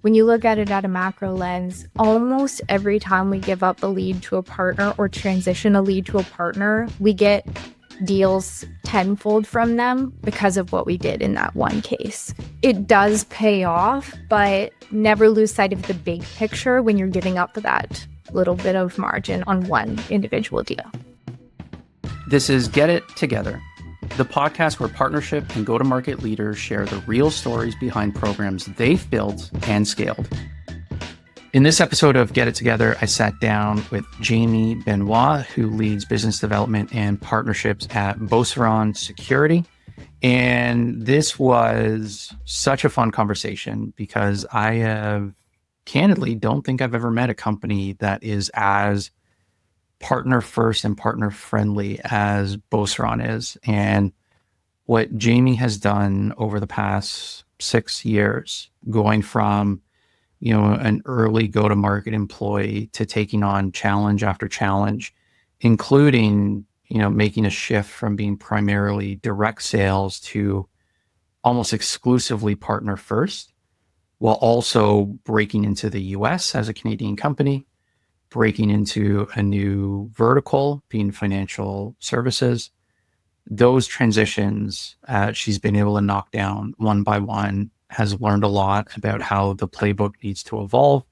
When you look at it at a macro lens, almost every time we give up a lead to a partner or transition a lead to a partner, we get deals tenfold from them because of what we did in that one case. It does pay off, but never lose sight of the big picture when you're giving up that little bit of margin on one individual deal. This is Get It Together, the podcast where partnership and go-to-market leaders share the real stories behind programs they've built and scaled. In this episode of Get It Together, I sat down with Jamie Benoit, who leads business development and partnerships at Beauceron Security. And this was such a fun conversation because I have candidly don't think I've ever met a company that is as partner first and partner friendly as Beauceron is. And what Jamie has done over the past 6 years, going from, an early go-to-market employee to taking on challenge after challenge, including, making a shift from being primarily direct sales to almost exclusively partner first, while also breaking into the US as a Canadian company, breaking into a new vertical, being financial services. Those transitions, she's been able to knock down one by one, has learned a lot about how the playbook needs to evolve.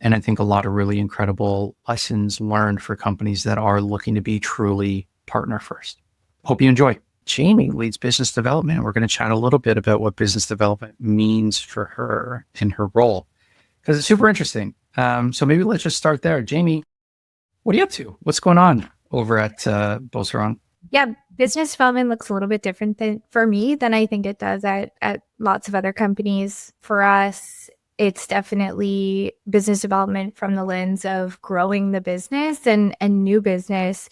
And I think a lot of really incredible lessons learned for companies that are looking to be truly partner first. Hope you enjoy. Jamie leads business development. We're going to chat a little bit about what business development means for her in her role, because it's super interesting. So maybe let's just start there. Jamie, what are you up to? What's going on over at Beauceron? Yeah, business development looks a little bit different for me than I think it does at lots of other companies. For us, it's definitely business development from the lens of growing the business and new business.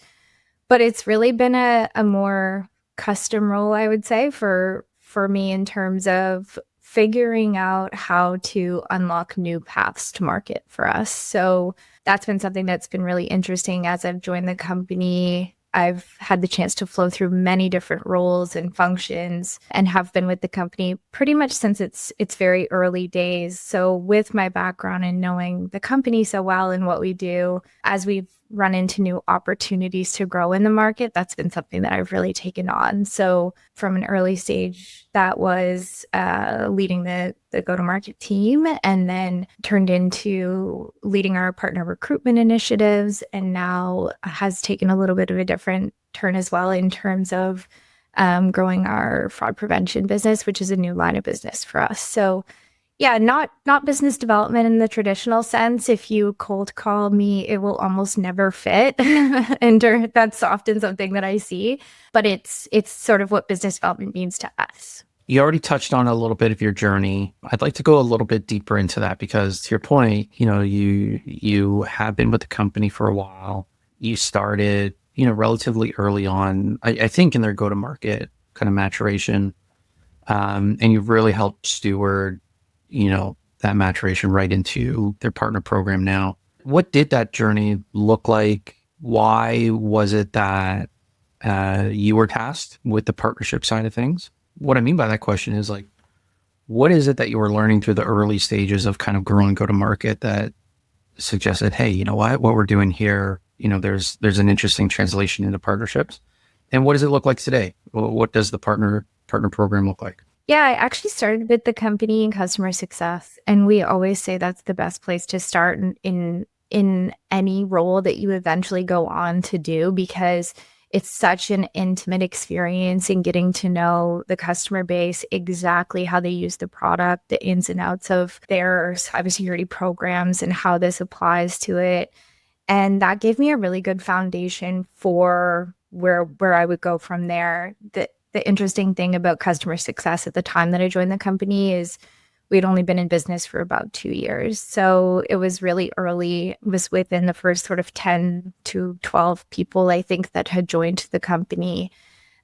But it's really been a more custom role, I would say, for me in terms of figuring out how to unlock new paths to market for us. So that's been something that's been really interesting as I've joined the company. I've had the chance to flow through many different roles and functions and have been with the company pretty much since its very early days. So with my background and knowing the company so well and what we do, as we've run into new opportunities to grow in the market, that's been something that I've really taken on. So from an early stage, that was leading the go-to-market team, and then turned into leading our partner recruitment initiatives, and now has taken a little bit of a different turn as well in terms of growing our fraud prevention business, which is a new line of business for us. So yeah, not business development in the traditional sense. If you cold call me, it will almost never fit. And that's often something that I see, but it's sort of what business development means to us. You already touched on a little bit of your journey. I'd like to go a little bit deeper into that because, to your point, you have been with the company for a while. You started, relatively early on, I think in their go-to-market kind of maturation, and you've really helped steward that maturation right into their partner program now. What did that journey look like? Why was it that you were tasked with the partnership side of things? What I mean by that question is what is it that you were learning through the early stages of kind of growing go-to-market that suggested, hey, you know what we're doing here, there's an interesting translation into partnerships. And what does it look like today? What does the partner program look like? Yeah, I actually started with the company in customer success, and we always say that's the best place to start in any role that you eventually go on to do, because it's such an intimate experience in getting to know the customer base, exactly how they use the product, the ins and outs of their cybersecurity programs and how this applies to it. And that gave me a really good foundation for where I would go from there. The interesting thing about customer success at the time that I joined the company is we'd only been in business for about 2 years. So it was really early. It was within the first sort of 10 to 12 people, I think, that had joined the company.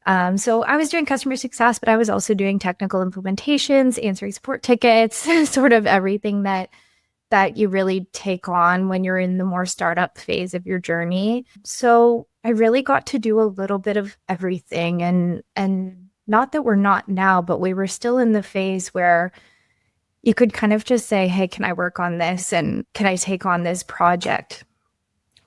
So I was doing customer success, but I was also doing technical implementations, answering support tickets, sort of everything that you really take on when you're in the more startup phase of your journey. So I really got to do a little bit of everything, and not that we're not now, but we were still in the phase where you could kind of just say, hey, can I work on this? And can I take on this project?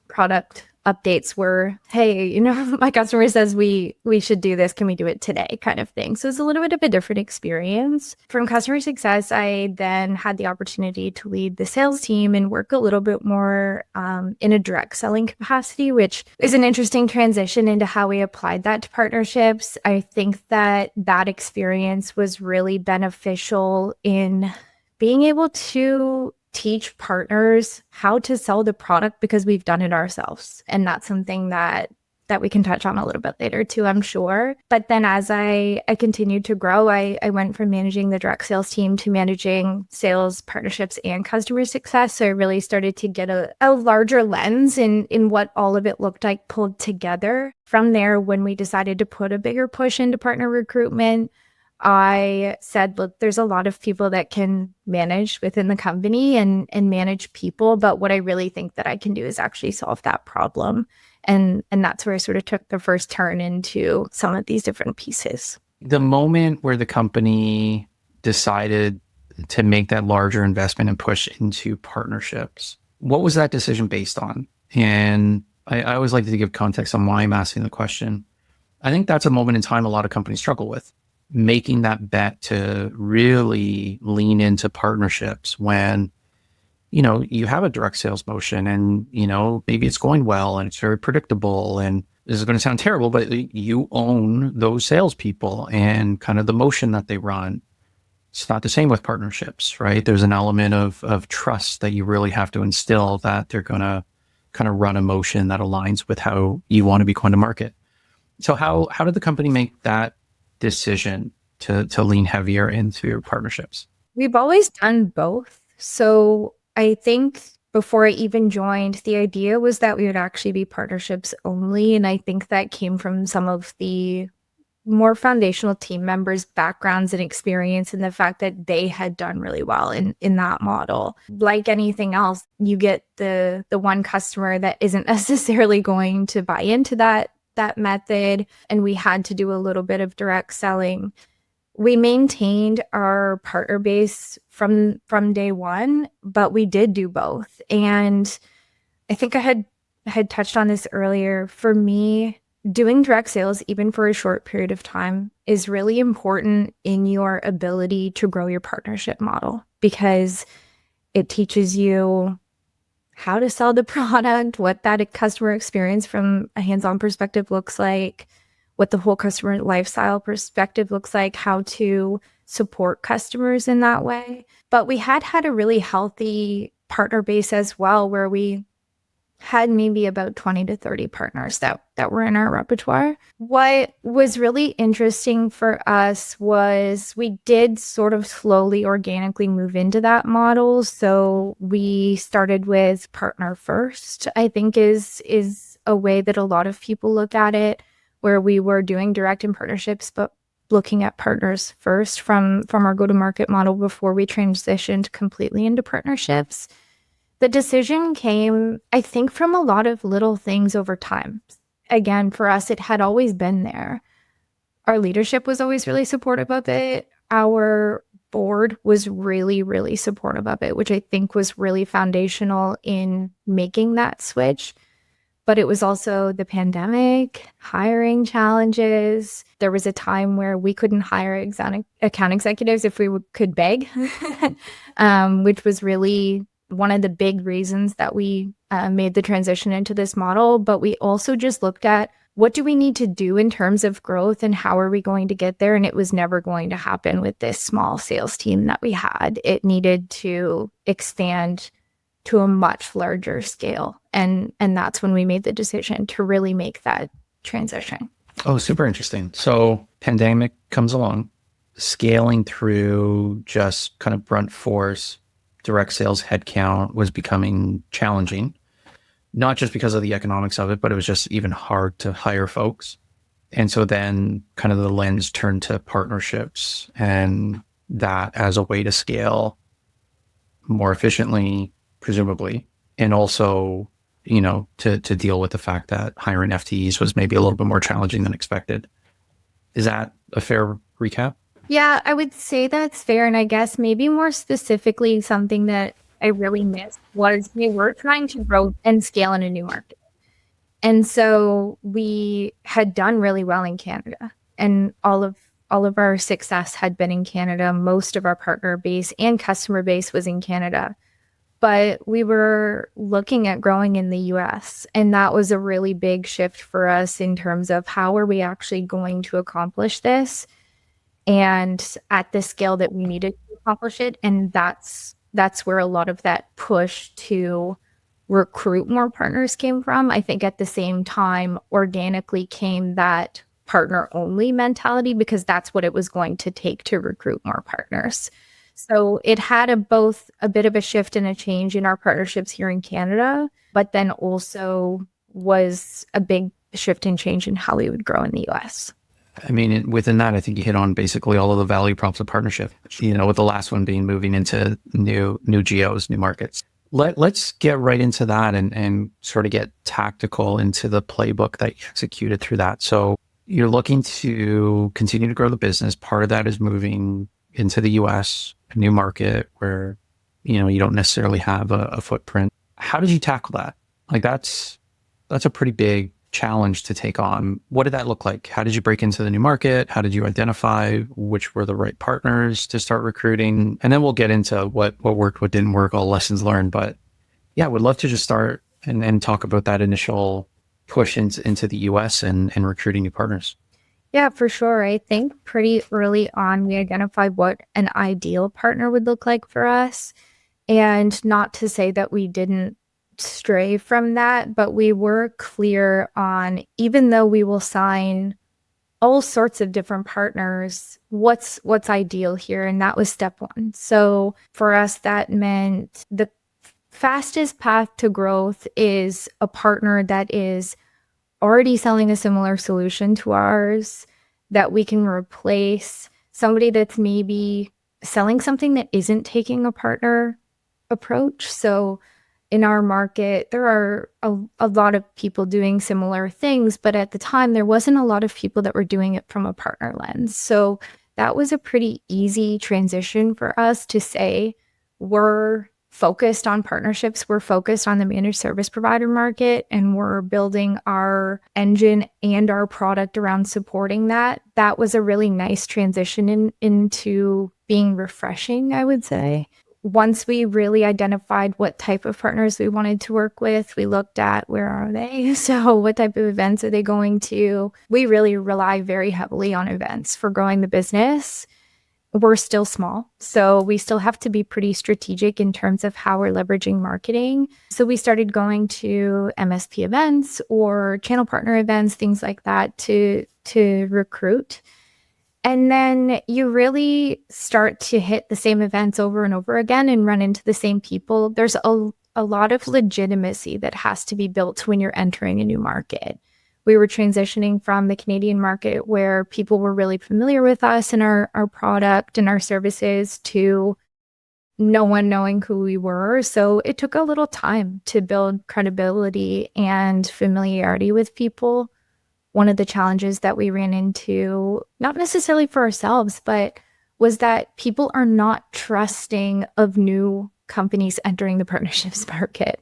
Product updates were, hey, my customer says we should do this. Can we do it today? Kind of thing. So it's a little bit of a different experience. From customer success, I then had the opportunity to lead the sales team and work a little bit more in a direct selling capacity, which is an interesting transition into how we applied that to partnerships. I think that experience was really beneficial in being able to teach partners how to sell the product because we've done it ourselves. And that's something that we can touch on a little bit later too, I'm sure. But then as I continued to grow, I went from managing the direct sales team to managing sales, partnerships, and customer success. So I really started to get a larger lens in what all of it looked like pulled together. From there, when we decided to put a bigger push into partner recruitment, I said, look, there's a lot of people that can manage within the company and manage people. But what I really think that I can do is actually solve that problem. And that's where I sort of took the first turn into some of these different pieces. The moment where the company decided to make that larger investment and push into partnerships, what was that decision based on? And I always like to give context on why I'm asking the question. I think that's a moment in time a lot of companies struggle with, making that bet to really lean into partnerships when, you have a direct sales motion and, maybe it's going well and it's very predictable. And this is going to sound terrible, but you own those salespeople and kind of the motion that they run. It's not the same with partnerships, right? There's an element of trust that you really have to instill that they're going to kind of run a motion that aligns with how you want to be going to market. So how did the company make that decision to lean heavier into your partnerships? We've always done both. So I think before I even joined, the idea was that we would actually be partnerships only. And I think that came from some of the more foundational team members' backgrounds and experience, and the fact that they had done really well in that model. Like anything else, you get the one customer that isn't necessarily going to buy into that method, and we had to do a little bit of direct selling. We maintained our partner base from day one, but we did do both. And I think I had touched on this earlier. For me, doing direct sales, even for a short period of time, is really important in your ability to grow your partnership model, because it teaches you how to sell the product, what that customer experience from a hands-on perspective looks like, what the whole customer lifestyle perspective looks like, how to support customers in that way. But we had a really healthy partner base as well, where we had maybe about 20 to 30 partners that were in our repertoire. What was really interesting for us was we did sort of slowly, organically move into that model. So we started with partner first, I think is a way that a lot of people look at it, where we were doing direct and partnerships, but looking at partners first from our go-to-market model before we transitioned completely into partnerships. The decision came, I think, from a lot of little things over time. Again, for us, it had always been there. Our leadership was always really supportive of it. Our board was really, really supportive of it, which I think was really foundational in making that switch. But it was also the pandemic, hiring challenges. There was a time where we couldn't hire account executives if we could beg, which was really one of the big reasons that we made the transition into this model. But we also just looked at, what do we need to do in terms of growth and how are we going to get there? And it was never going to happen with this small sales team that we had. It needed to expand to a much larger scale. And that's when we made the decision to really make that transition. Oh, super interesting. So pandemic comes along, scaling through just kind of brunt force, direct sales headcount was becoming challenging, not just because of the economics of it, but it was just even hard to hire folks. And so then kind of the lens turned to partnerships and that as a way to scale more efficiently, presumably, and also, to deal with the fact that hiring FTEs was maybe a little bit more challenging than expected. Is that a fair recap? Yeah, I would say that's fair. And I guess maybe more specifically, something that I really missed was we were trying to grow and scale in a new market. And so we had done really well in Canada, and all of our success had been in Canada. Most of our partner base and customer base was in Canada. But we were looking at growing in the US, and that was a really big shift for us in terms of how are we actually going to accomplish this and at the scale that we needed to accomplish it. And that's where a lot of that push to recruit more partners came from. I think at the same time, organically came that partner only mentality because that's what it was going to take to recruit more partners. So it had both a bit of a shift and a change in our partnerships here in Canada, but then also was a big shift and change in how we would grow in the US. I mean, within that, I think you hit on basically all of the value props of partnership, with the last one being moving into new geos, new markets. Let's get right into that and sort of get tactical into the playbook that you executed through that. So you're looking to continue to grow the business. Part of that is moving into the US, a new market where, you don't necessarily have a footprint. How did you tackle that? Like that's a pretty big challenge to take on. What did that look like? How did you break into the new market? How did you identify which were the right partners to start recruiting? And then we'll get into what worked, what didn't work, all lessons learned. But yeah, would love to just start and talk about that initial push into the US and recruiting new partners. Yeah, for sure. I think pretty early on, we identified what an ideal partner would look like for us. And not to say that we didn't stray from that, but we were clear on, even though we will sign all sorts of different partners, what's ideal here. And that was step one. So for us, that meant the fastest path to growth is a partner that is already selling a similar solution to ours that we can replace, somebody that's maybe selling something that isn't taking a partner approach. So in our market, there are a lot of people doing similar things, but at the time, there wasn't a lot of people that were doing it from a partner lens. So that was a pretty easy transition for us to say, we're focused on partnerships, we're focused on the managed service provider market, and we're building our engine and our product around supporting that. That was a really nice transition into being refreshing, I would say. Once we really identified what type of partners we wanted to work with, we looked at where are they? So what type of events are they going to? We really rely very heavily on events for growing the business. We're still small, so we still have to be pretty strategic in terms of how we're leveraging marketing. So we started going to MSP events or channel partner events, things like that to recruit. And then you really start to hit the same events over and over again and run into the same people. There's a lot of legitimacy that has to be built when you're entering a new market. We were transitioning from the Canadian market where people were really familiar with us and our product and our services to no one knowing who we were. So it took a little time to build credibility and familiarity with people. One of the challenges that we ran into, not necessarily for ourselves, but was that people are not trusting of new companies entering the partnerships market.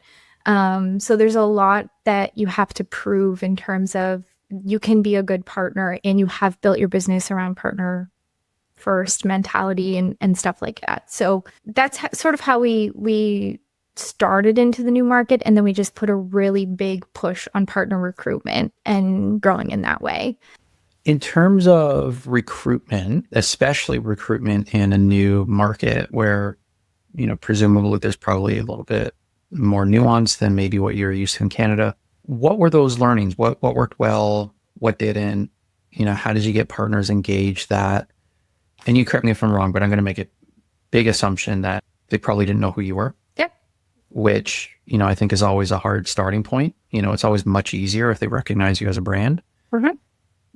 So there's a lot that you have to prove in terms of you can be a good partner and you have built your business around partner first mentality and stuff like that. So that's sort of how we started into the new market. And then we just put a really big push on partner recruitment and growing in that way. In terms of recruitment, especially recruitment in a new market where, presumably there's probably a little bit more nuance than maybe what you're used to in Canada. What were those learnings? What worked well? What didn't? How did you get partners engaged that? And you correct me if I'm wrong, but I'm going to make a big assumption that they probably didn't know who you were. Yep. Which, I think is always a hard starting point. It's always much easier if they recognize you as a brand. Mm-hmm.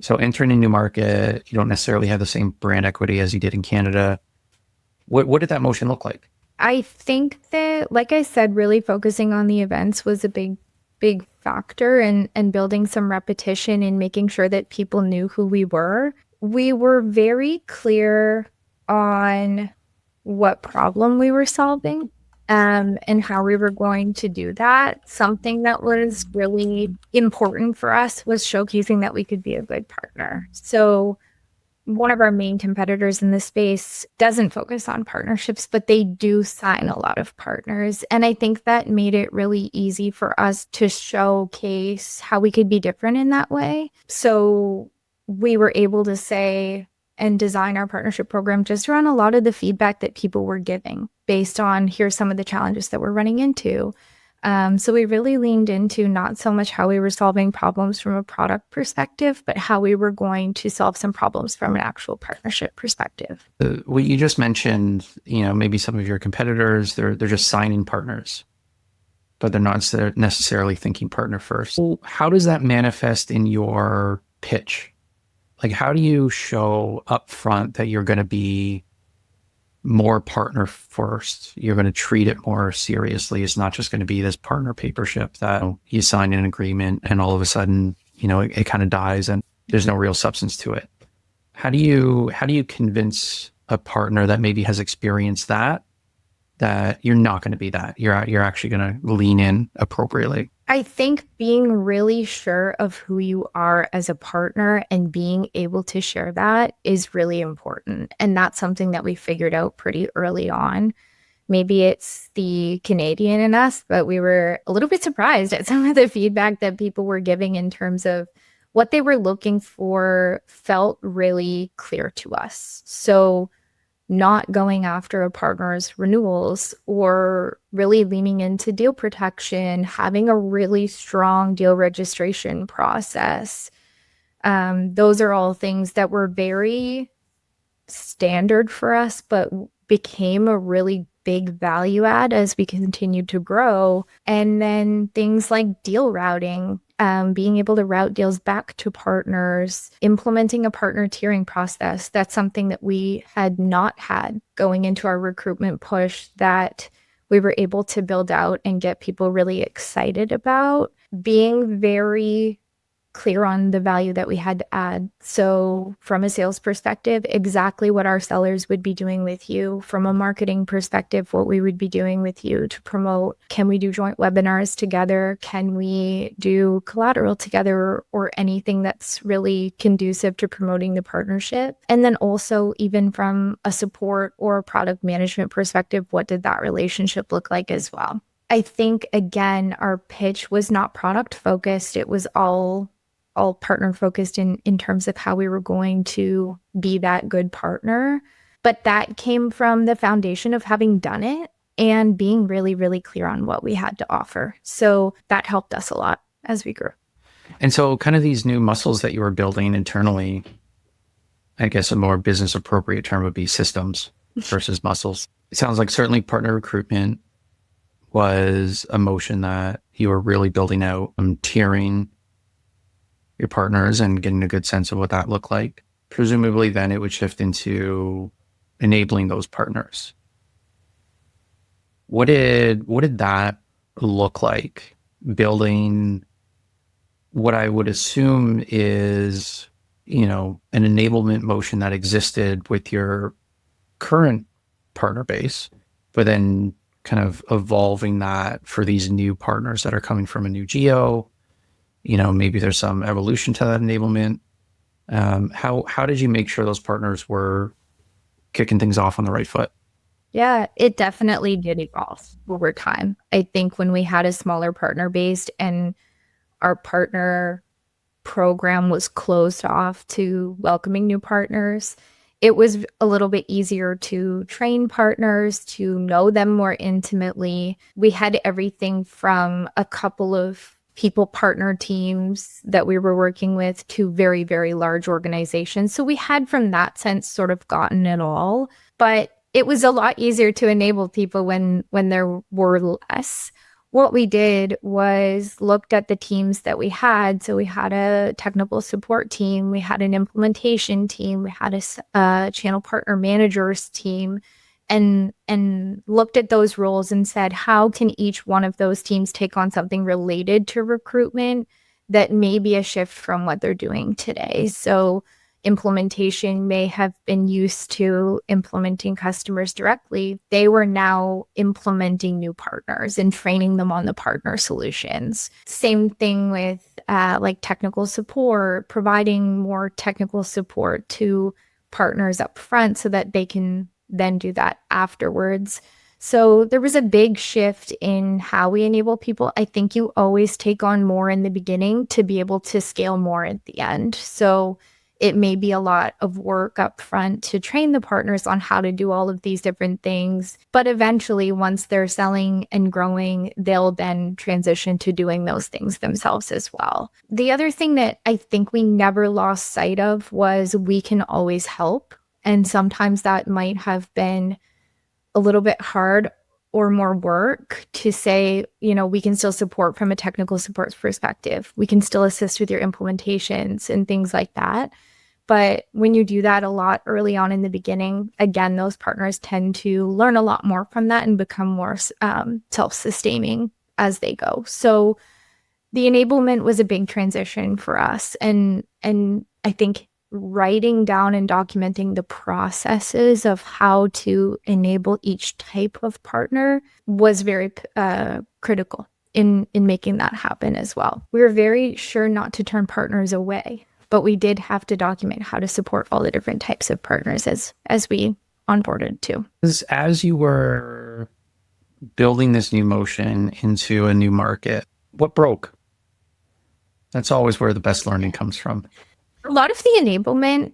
So entering a new market, you don't necessarily have the same brand equity as you did in Canada. What did that motion look like? I think that, like I said, really focusing on the events was a big factor and building some repetition and making sure that people knew who we were. we were very clear on what problem we were solving, and how we were going to do that. Something that was really important for us was showcasing that we could be a good partner. So one of our main competitors in this space doesn't focus on partnerships, but they do sign a lot of partners. And I think that made it really easy for us to showcase how we could be different in that way. So we were able to say and design our partnership program just around a lot of the feedback that people were giving based on here's some of the challenges that we're running into. So we really leaned into not so much how we were solving problems from a product perspective, but how we were going to solve some problems from an actual partnership perspective. What you just mentioned, maybe some of your competitors, they're just signing partners, but they're not necessarily thinking partner first. Well, how does that manifest in your pitch? Like, how do you show upfront that you're going to be more partner first? You're going to treat it more seriously. It's not just going to be this partner paper ship that you sign an agreement and all of a sudden, it kind of dies and there's no real substance to it. How do you convince a partner that maybe has experienced that you're not going to be that? You're actually going to lean in appropriately. I think being really sure of who you are as a partner and being able to share that is really important. And that's something that we figured out pretty early on. Maybe it's the Canadian in us, but we were a little bit surprised at some of the feedback that people were giving in terms of what they were looking for felt really clear to us. So not going after a partner's renewals or really leaning into deal protection, having a really strong deal registration process. Those are all things that were very standard for us, but became a really big value add as we continued to grow. And then things like deal routing, being able to route deals back to partners, implementing a partner tiering process. That's something that we had not had going into our recruitment push that we were able to build out and get people really excited about. Being very clear on the value that we had to add. So from a sales perspective, exactly what our sellers would be doing with you. From a marketing perspective, what we would be doing with you to promote. Can we do joint webinars together? Can we do collateral together, or anything that's really conducive to promoting the partnership? And then also, even from a support or a product management perspective, what did that relationship look like as well? I think, again, our pitch was not product focused. It was all partner focused in terms of how we were going to be that good partner. But that came from the foundation of having done it and being really, really clear on what we had to offer. So that helped us a lot as we grew. And so kind of these new muscles that you were building internally, I guess a more business appropriate term would be systems versus muscles. It sounds like certainly partner recruitment was a motion that you were really building out, tiering your partners and getting a good sense of what that looked like. Presumably then it would shift into enabling those partners. What did that look like? Building what I would assume is, an enablement motion that existed with your current partner base, but then kind of evolving that for these new partners that are coming from a new geo. Maybe there's some evolution to that enablement. How did you make sure those partners were kicking things off on the right foot? Yeah, it definitely did evolve over time. I think when we had a smaller partner base and our partner program was closed off to welcoming new partners, it was a little bit easier to train partners, to know them more intimately. We had everything from a couple of people partner teams that we were working with to very, very large organizations. So we had, from that sense, sort of gotten it all. But it was a lot easier to enable people when there were less. What we did was looked at the teams that we had. So we had a technical support team, we had an implementation team, we had a channel partner managers team, and looked at those roles and said, how can each one of those teams take on something related to recruitment that may be a shift from what they're doing today? So implementation may have been used to implementing customers directly, they were now implementing new partners and training them on the partner solutions. Same thing with like technical support, providing more technical support to partners up front so that they can then do that afterwards. So there was a big shift in how we enable people. I think you always take on more in the beginning to be able to scale more at the end. So it may be a lot of work up front to train the partners on how to do all of these different things. But eventually, once they're selling and growing, they'll then transition to doing those things themselves as well. The other thing that I think we never lost sight of was we can always help. And sometimes that might have been a little bit hard or more work to say, we can still support from a technical support perspective. We can still assist with your implementations and things like that. But when you do that a lot early on in the beginning, again, those partners tend to learn a lot more from that and become more self-sustaining as they go. So the enablement was a big transition for us. And I think writing down and documenting the processes of how to enable each type of partner was very critical in making that happen as well. We were very sure not to turn partners away, but we did have to document how to support all the different types of partners as we onboarded too. As you were building this new motion into a new market, what broke? That's always where the best learning comes from. A lot of the enablement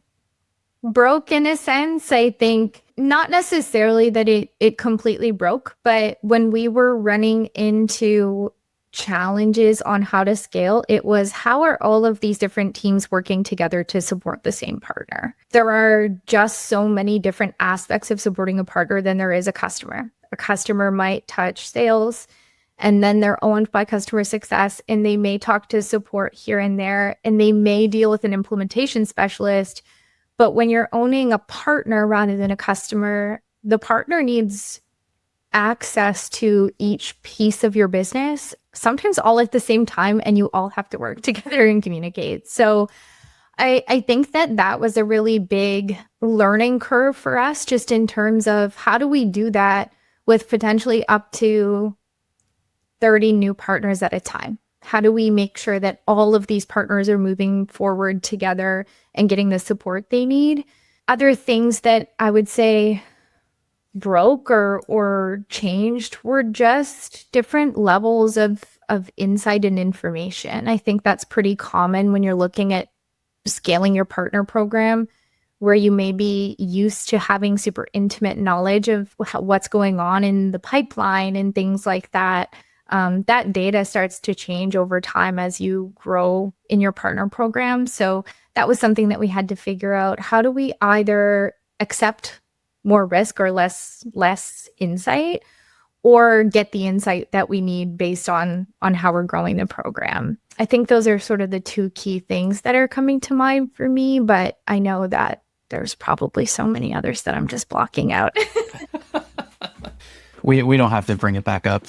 broke in a sense. I think not necessarily that it completely broke, but when we were running into challenges on how to scale, it was how are all of these different teams working together to support the same partner? There are just so many different aspects of supporting a partner than there is a customer. A customer might touch sales, and then they're owned by customer success, and they may talk to support here and there, and they may deal with an implementation specialist. But when you're owning a partner rather than a customer, the partner needs access to each piece of your business, sometimes all at the same time, and you all have to work together and communicate. So I think that was a really big learning curve for us, just in terms of how do we do that with potentially up to 30 new partners at a time? How do we make sure that all of these partners are moving forward together and getting the support they need? Other things that I would say broke or changed were just different levels of insight and information. I think that's pretty common when you're looking at scaling your partner program, where you may be used to having super intimate knowledge of what's going on in the pipeline and things like that. That data starts to change over time as you grow in your partner program. So that was something that we had to figure out. How do we either accept more risk or less insight, or get the insight that we need based on how we're growing the program? I think those are sort of the two key things that are coming to mind for me, but I know that there's probably so many others that I'm just blocking out. We don't have to bring it back up,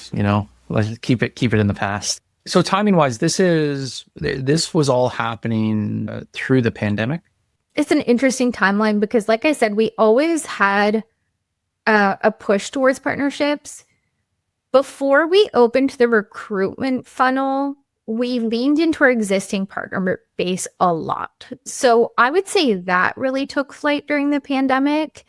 Let's keep it in the past. So timing wise, this was all happening through the pandemic. It's an interesting timeline because, like I said, we always had a push towards partnerships. Before we opened the recruitment funnel, we leaned into our existing partner base a lot. So I would say that really took flight during the pandemic.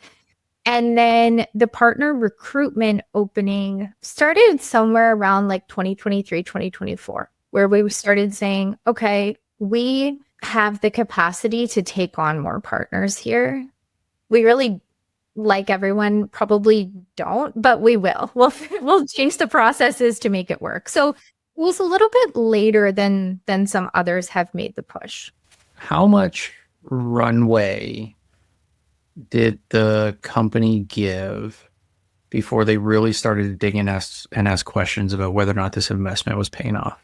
And then the partner recruitment opening started somewhere around like 2023, 2024, where we started saying, okay, we have the capacity to take on more partners here. We really, like everyone, probably don't, but we will. We'll change the processes to make it work. So it was a little bit later than some others have made the push. How much runway did the company give before they really started to dig in and ask questions about whether or not this investment was paying off?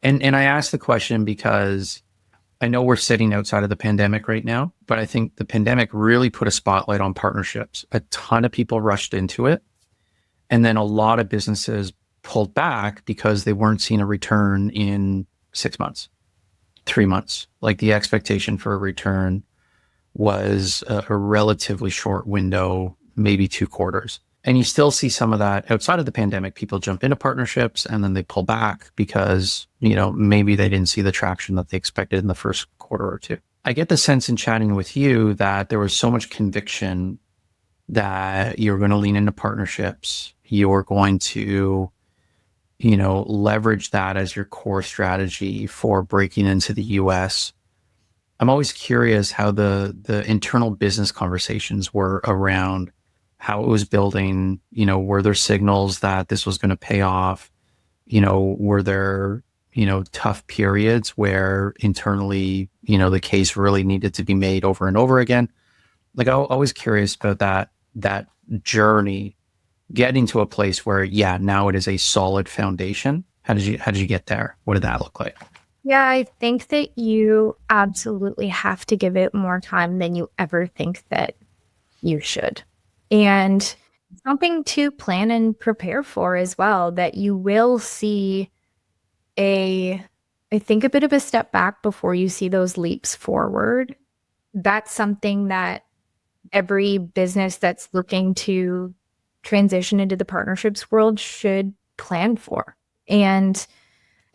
And I ask the question because I know we're sitting outside of the pandemic right now, but I think the pandemic really put a spotlight on partnerships. A ton of people rushed into it. And then a lot of businesses pulled back because they weren't seeing a return in 6 months, 3 months. Like the expectation for a return was a relatively short window, maybe 2 quarters. And you still see some of that outside of the pandemic. People jump into partnerships and then they pull back because, maybe they didn't see the traction that they expected in the first quarter or two. I get the sense in chatting with you that there was so much conviction that you're going to lean into partnerships. You're going to, leverage that as your core strategy for breaking into the US. I'm always curious how the internal business conversations were around how it was building. Were there signals that this was going to pay off? Were there, tough periods where internally, the case really needed to be made over and over again? Like, I'm always curious about that journey, getting to a place where, yeah, now it is a solid foundation. How did you get there? What did that look like? Yeah, I think that you absolutely have to give it more time than you ever think that you should. And something to plan and prepare for as well, that you will see I think a bit of a step back before you see those leaps forward. That's something that every business that's looking to transition into the partnerships world should plan for. And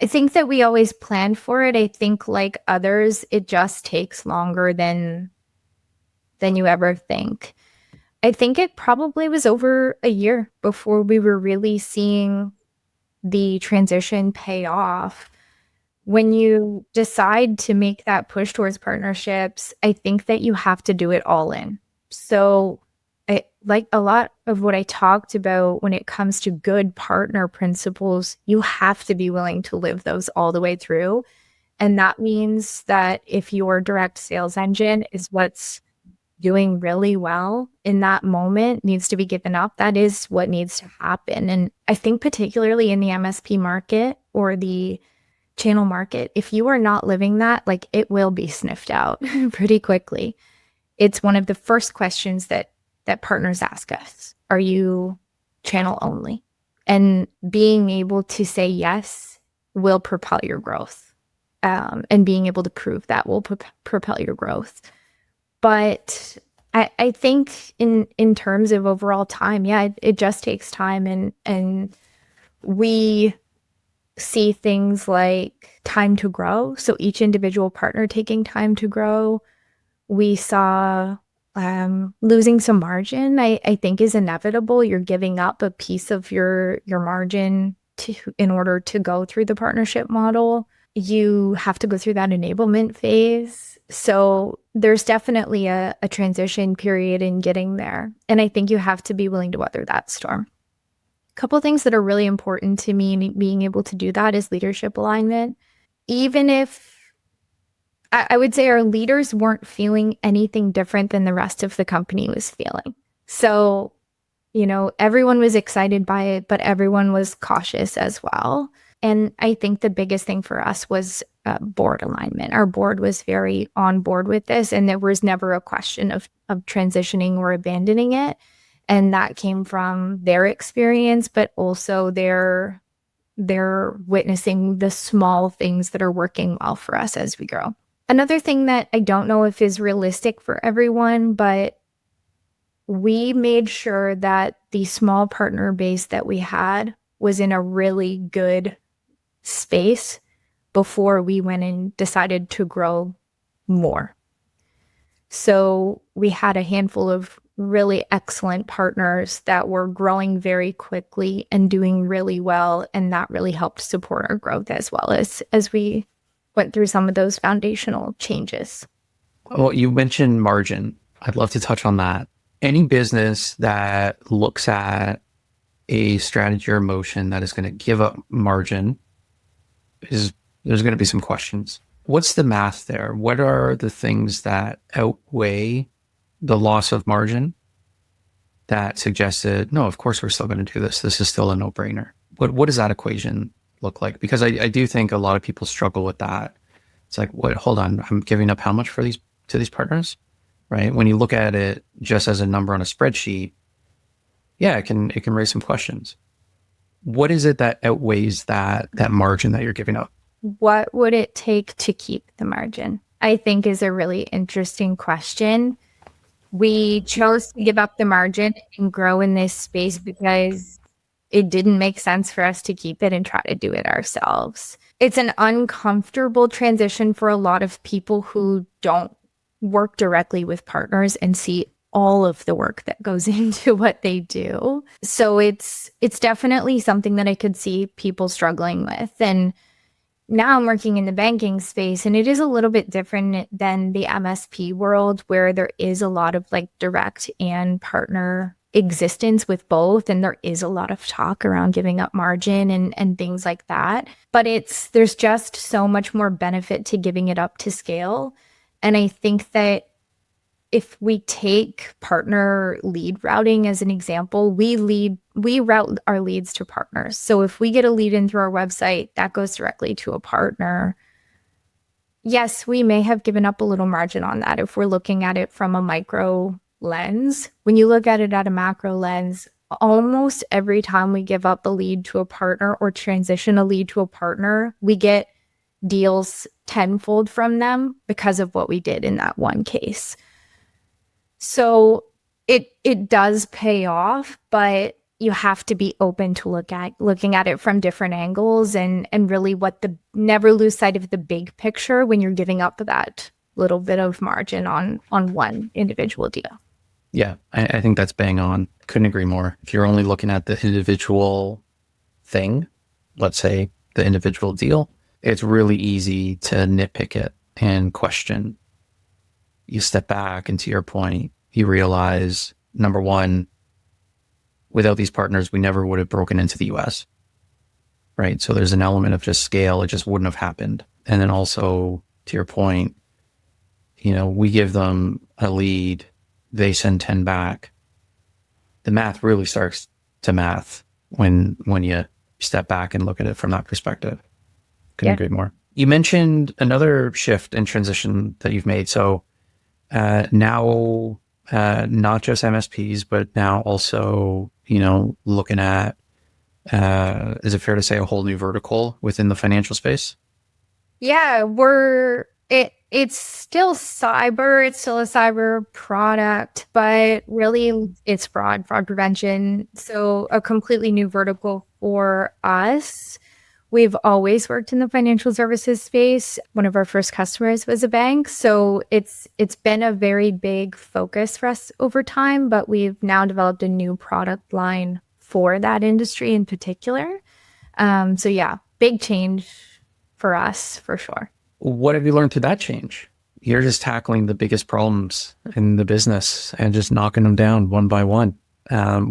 I think that we always plan for it. I think like others, it just takes longer than you ever think. I think it probably was over a year before we were really seeing the transition pay off. When you decide to make that push towards partnerships, I think that you have to do it all in. So like a lot of what I talked about when it comes to good partner principles, you have to be willing to live those all the way through. And that means that if your direct sales engine is what's doing really well in that moment needs to be given up, that is what needs to happen. And I think particularly in the MSP market or the channel market, if you are not living that, like it will be sniffed out pretty quickly. It's one of the first questions that partners ask us. Are you channel only? And being able to say yes will propel your growth. And being able to prove that will propel your growth. But I think in terms of overall time, yeah, it just takes time. And we see things like time to grow. So each individual partner taking time to grow. We saw losing some margin, I think is inevitable. You're giving up a piece of your margin in order to go through the partnership model. You have to go through that enablement phase. So there's definitely a transition period in getting there. And I think you have to be willing to weather that storm. A couple of things that are really important to me in being able to do that is leadership alignment. Even if I would say our leaders weren't feeling anything different than the rest of the company was feeling. So, everyone was excited by it, but everyone was cautious as well. And I think the biggest thing for us was board alignment. Our board was very on board with this, and there was never a question of transitioning or abandoning it. And that came from their experience, but also they're witnessing the small things that are working well for us as we grow. Another thing that I don't know if is realistic for everyone, but we made sure that the small partner base that we had was in a really good space before we went and decided to grow more. So we had a handful of really excellent partners that were growing very quickly and doing really well, and that really helped support our growth as well as we went through some of those foundational changes. Well, you mentioned margin. I'd love to touch on that. Any business that looks at a strategy or motion that is going to give up margin there's going to be some questions. What's the math there? What are the things that outweigh the loss of margin that suggested, no, of course we're still going to do this. This is still a no-brainer. What does that equation look like? Because I do think a lot of people struggle with that. It's like, hold on, I'm giving up how much to these partners, right? When you look at it just as a number on a spreadsheet, yeah, it can raise some questions. What is it that outweighs that margin that you're giving up? What would it take to keep the margin? I think is a really interesting question. We chose to give up the margin and grow in this space because it didn't make sense for us to keep it and try to do it ourselves. It's an uncomfortable transition for a lot of people who don't work directly with partners and see all of the work that goes into what they do. So it's definitely something that I could see people struggling with. And now I'm working in the banking space, and it is a little bit different than the MSP world where there is a lot of like direct and partner existence with both. And there is a lot of talk around giving up margin and things like that. But there's just so much more benefit to giving it up to scale. And I think that if we take partner lead routing as an example, we route our leads to partners. So if we get a lead in through our website, that goes directly to a partner. Yes, we may have given up a little margin on that if we're looking at it from a micro lens. When you look at it at a macro lens, almost every time we give up a lead to a partner or transition a lead to a partner, we get deals tenfold from them because of what we did in that one case. So it does pay off, but you have to be open to looking at it from different angles and really never lose sight of the big picture when you're giving up that little bit of margin on one individual deal. Yeah, I think that's bang on. Couldn't agree more. If you're only looking at the individual thing, let's say the individual deal, it's really easy to nitpick it and question. You step back, and to your point, you realize, number one, without these partners, we never would have broken into the US, right? So there's an element of just scale. It just wouldn't have happened. And then also, to your point, we give them a lead, they send 10 back. The math really starts to math when you step back and look at it from that perspective. Couldn't agree more. You mentioned another shift and transition that you've made. So now not just MSPs, but now also, looking at, is it fair to say a whole new vertical within the financial space? Yeah, it's still cyber, it's still a cyber product, but really it's fraud prevention. So a completely new vertical for us. We've always worked in the financial services space. One of our first customers was a bank. So it's been a very big focus for us over time, but we've now developed a new product line for that industry in particular. So yeah, big change for us for sure. What have you learned through that change? You're just tackling the biggest problems in the business and just knocking them down one by one,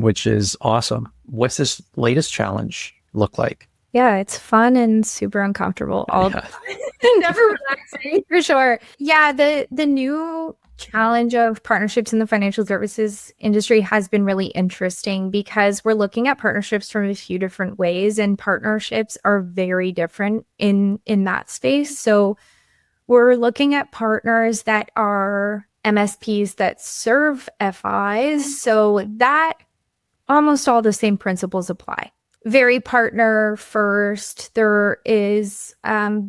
which is awesome. What's this latest challenge look like? Yeah, it's fun and super uncomfortable. Never relaxing for sure. Yeah, the new challenge of partnerships in the financial services industry has been really interesting because we're looking at partnerships from a few different ways, and partnerships are very different in that space. So we're looking at partners that are MSPs that serve FIs, so that almost all the same principles apply. Very partner first. There is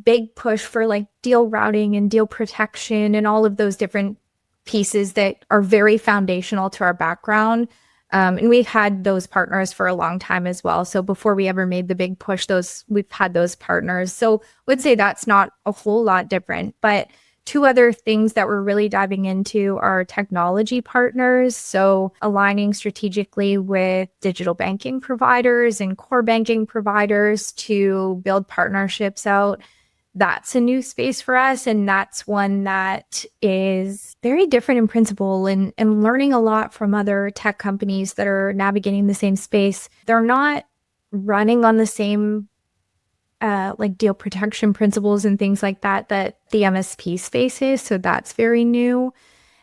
big push for like deal routing and deal protection and all of those different pieces that are very foundational to our background. And we've had those partners for a long time as well. So before we ever made the big push, we've had those partners. So I would say that's not a whole lot different. But two other things that we're really diving into are technology partners. So aligning strategically with digital banking providers and core banking providers to build partnerships out. That's a new space for us. And that's one that is very different in principle and learning a lot from other tech companies that are navigating the same space. They're not running on the same like deal protection principles and things like that the MSP space is. So that's very new.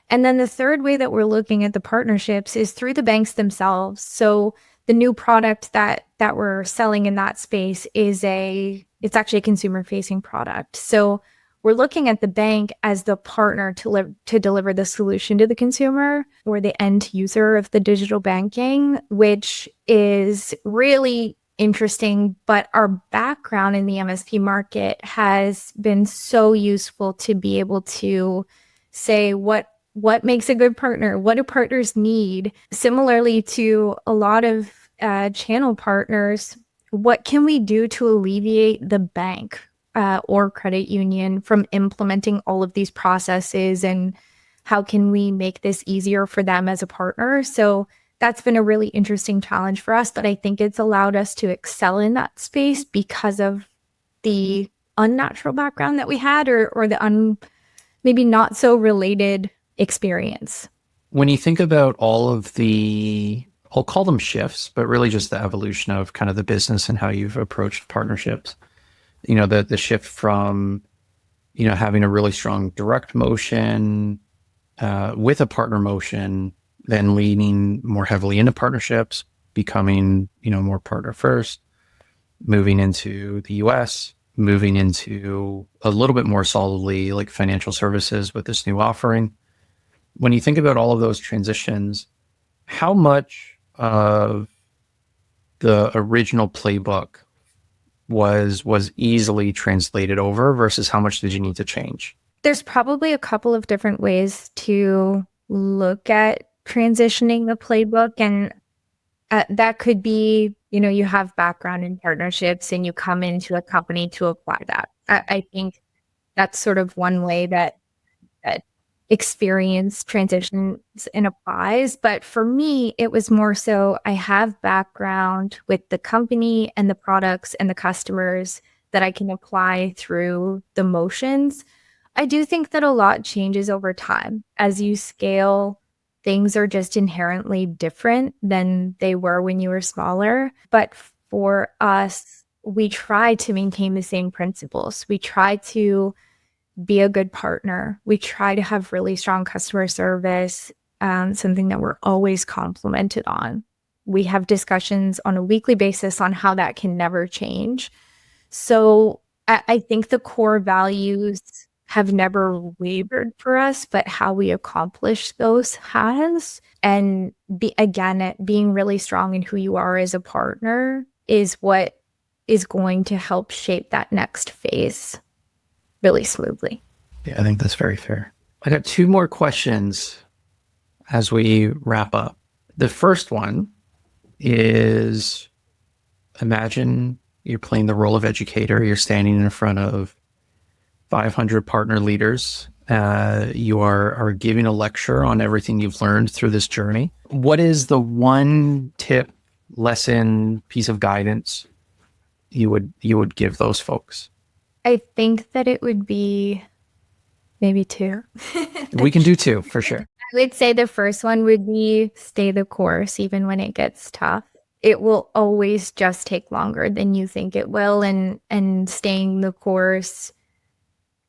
And then the third way that we're looking at the partnerships is through the banks themselves. So the new product that we're selling in that space is it's actually a consumer facing product. So we're looking at the bank as the partner to deliver the solution to the consumer or the end user of the digital banking, which is really interesting, but our background in the MSP market has been so useful to be able to say what makes a good partner, what do partners need. Similarly to a lot of channel partners, what can we do to alleviate the bank or credit union from implementing all of these processes, and how can we make this easier for them as a partner? So that's been a really interesting challenge for us, but I think it's allowed us to excel in that space because of the unnatural background that we had, or the maybe not so related experience. When you think about all of I'll call them shifts, but really just the evolution of kind of the business and how you've approached partnerships, the shift from, having a really strong direct motion with a partner motion, then leaning more heavily into partnerships, becoming, more partner first, moving into the US, moving into a little bit more solidly like financial services with this new offering. When you think about all of those transitions, how much of the original playbook was easily translated over versus how much did you need to change? There's probably a couple of different ways to look at transitioning the playbook. And that could be, you have background in partnerships and you come into a company to apply that. I think that's sort of one way that experience transitions and applies. But for me, it was more so I have background with the company and the products and the customers that I can apply through the motions. I do think that a lot changes over time. As you scale, things are just inherently different than they were when you were smaller. But for us, we try to maintain the same principles. We try to be a good partner. We try to have really strong customer service, something that we're always complimented on. We have discussions on a weekly basis on how that can never change. So I think the core values have never wavered for us, but how we accomplish those has. And being really strong in who you are as a partner is what is going to help shape that next phase really smoothly. Yeah, I think that's very fair. I got two more questions as we wrap up. The first one is, imagine you're playing the role of educator. You're standing in front of 500 partner leaders. You are giving a lecture on everything you've learned through this journey. What is the one tip, lesson, piece of guidance you would give those folks? I think that it would be maybe two. We can do two for sure. I would say the first one would be stay the course, even when it gets tough. It will always just take longer than you think it will. And staying the course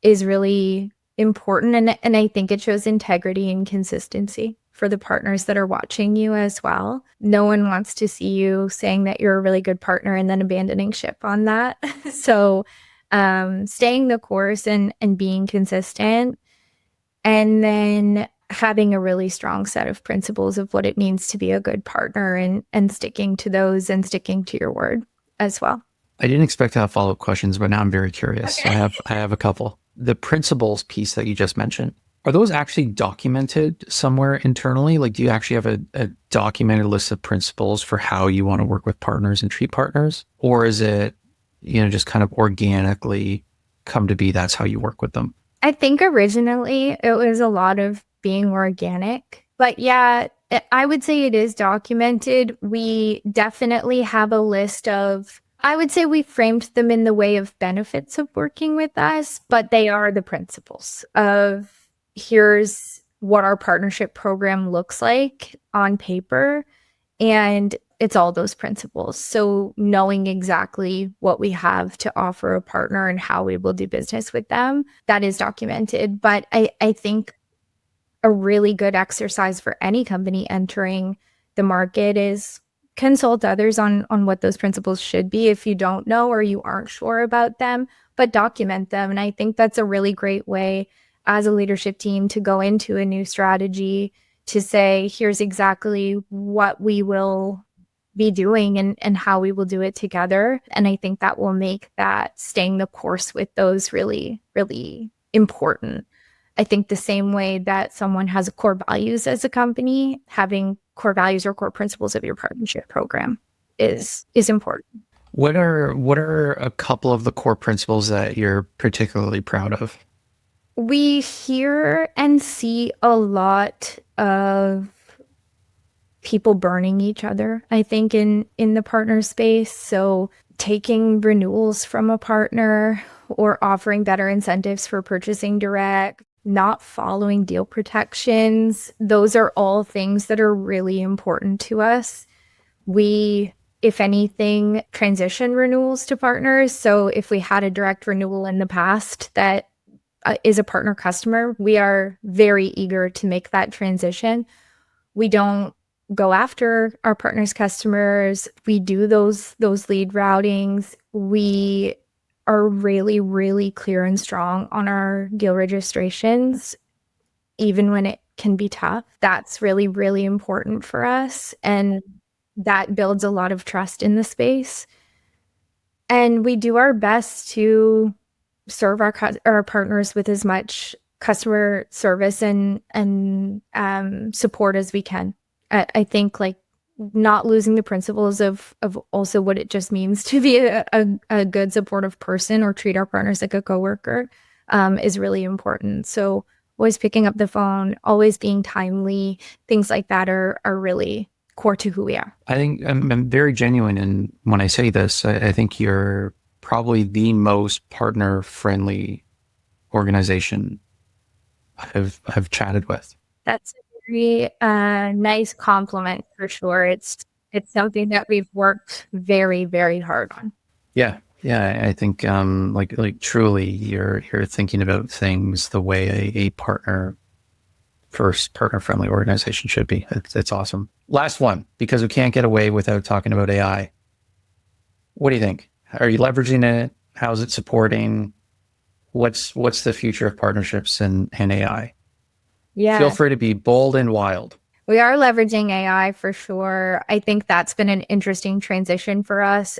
is really important. And I think it shows integrity and consistency for the partners that are watching you as well. No one wants to see you saying that you're a really good partner and then abandoning ship on that. So staying the course and being consistent, and then having a really strong set of principles of what it means to be a good partner, and sticking to those and sticking to your word as well. I didn't expect to have follow-up questions, but now I'm very curious. Okay. I have a couple. The principles piece that you just mentioned, are those actually documented somewhere internally? Like, do you actually have a documented list of principles for how you want to work with partners and treat partners? Or is it, just kind of organically come to be, that's how you work with them? I think originally it was a lot of being organic, but yeah, I would say it is documented. We definitely have a list of, I would say we framed them in the way of benefits of working with us, but they are the principles of, here's what our partnership program looks like on paper. And it's all those principles. So knowing exactly what we have to offer a partner and how we will do business with them, that is documented. But I think a really good exercise for any company entering the market is consult others on what those principles should be if you don't know or you aren't sure about them, but document them. And I think that's a really great way as a leadership team to go into a new strategy to say, here's exactly what we will be doing and how we will do it together. And I think that will make that staying the course with those really, really important. I think the same way that someone has core values as a company, having core values or core principles of your partnership program is important. What are a couple of the core principles that you're particularly proud of? We hear and see a lot of people burning each other, I think, in the partner space. So taking renewals from a partner or offering better incentives for purchasing direct, not following deal protections. Those are all things that are really important to us. We, if anything, transition renewals to partners. So if we had a direct renewal in the past that is a partner customer, we are very eager to make that transition. We don't go after our partners' customers. We do those lead routings. We are really, really clear and strong on our deal registrations, even when it can be tough. That's really, really important for us. And that builds a lot of trust in the space. And we do our best to serve our partners with as much customer service and support as we can. I think like not losing the principles of also what it just means to be a good supportive person or treat our partners like a coworker is really important. So always picking up the phone, always being timely, things like that are really core to who we are. I think I'm very genuine in when I say this. I think you're probably the most partner-friendly organization I've chatted with. That's a very nice compliment for sure. It's something that we've worked very, very hard on. Yeah. I think like truly you're thinking about things the way a partner-friendly organization should be. It's awesome. Last one, because we can't get away without talking about AI. What do you think? Are you leveraging it? How's it supporting? What's the future of partnerships and AI? Yeah. Feel free to be bold and wild. We are leveraging AI for sure. I think that's been an interesting transition for us.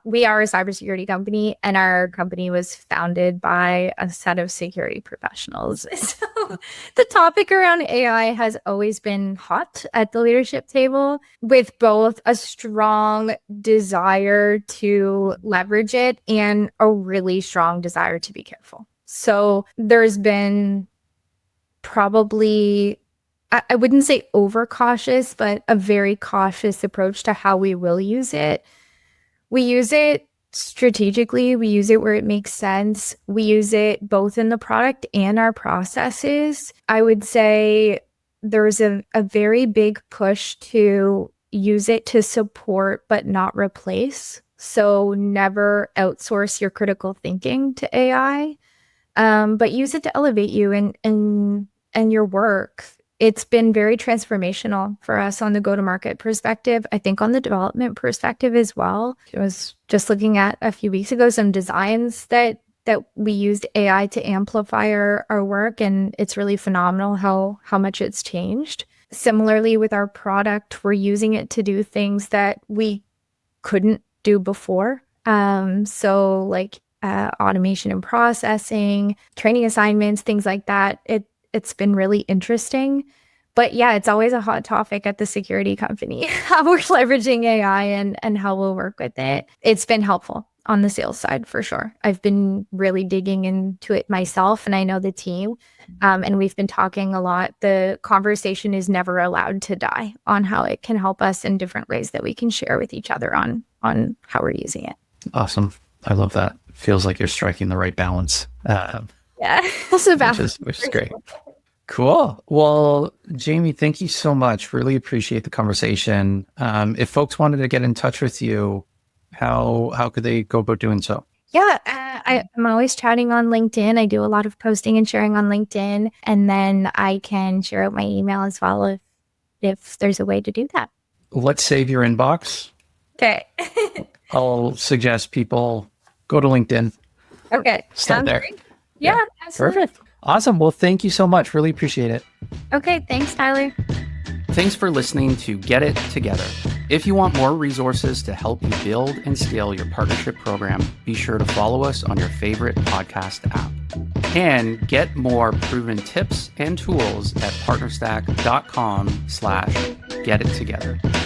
We are a cybersecurity company, and our company was founded by a set of security professionals. So the topic around AI has always been hot at the leadership table, with both a strong desire to leverage it and a really strong desire to be careful. So there's been probably, I wouldn't say overcautious, but a very cautious approach to how we will use it. We use it strategically. We use it where it makes sense. We use it both in the product and our processes. I would say there's a very big push to use it to support but not replace. So never outsource your critical thinking to AI, but use it to elevate you and your work. It's been very transformational for us on the go-to-market perspective. I think on the development perspective as well. I was just looking at a few weeks ago some designs that we used AI to amplify our work, and it's really phenomenal how much it's changed. Similarly, with our product, we're using it to do things that we couldn't do before. So like automation and processing, training assignments, things like that. It's been really interesting. But yeah, it's always a hot topic at the security company, how we're leveraging AI and how we'll work with it. It's been helpful on the sales side for sure. I've been really digging into it myself, and I know the team, and we've been talking a lot. The conversation is never allowed to die on how it can help us in different ways that we can share with each other on how we're using it. Awesome. I love that. Feels like you're striking the right balance. Yeah, also which is great. Cool. Well, Jamie, thank you so much. Really appreciate the conversation. If folks wanted to get in touch with you, how could they go about doing so? Yeah, I'm always chatting on LinkedIn. I do a lot of posting and sharing on LinkedIn, and then I can share out my email as well if there's a way to do that. Let's save your inbox. Okay. I'll suggest people go to LinkedIn. Okay. Start there. Great. Yeah, absolutely. Perfect. Awesome. Well, thank you so much. Really appreciate it. Okay. Thanks, Tyler. Thanks for listening to Get It Together. If you want more resources to help you build and scale your partnership program, be sure to follow us on your favorite podcast app. And get more proven tips and tools at partnerstack.com/getittogether.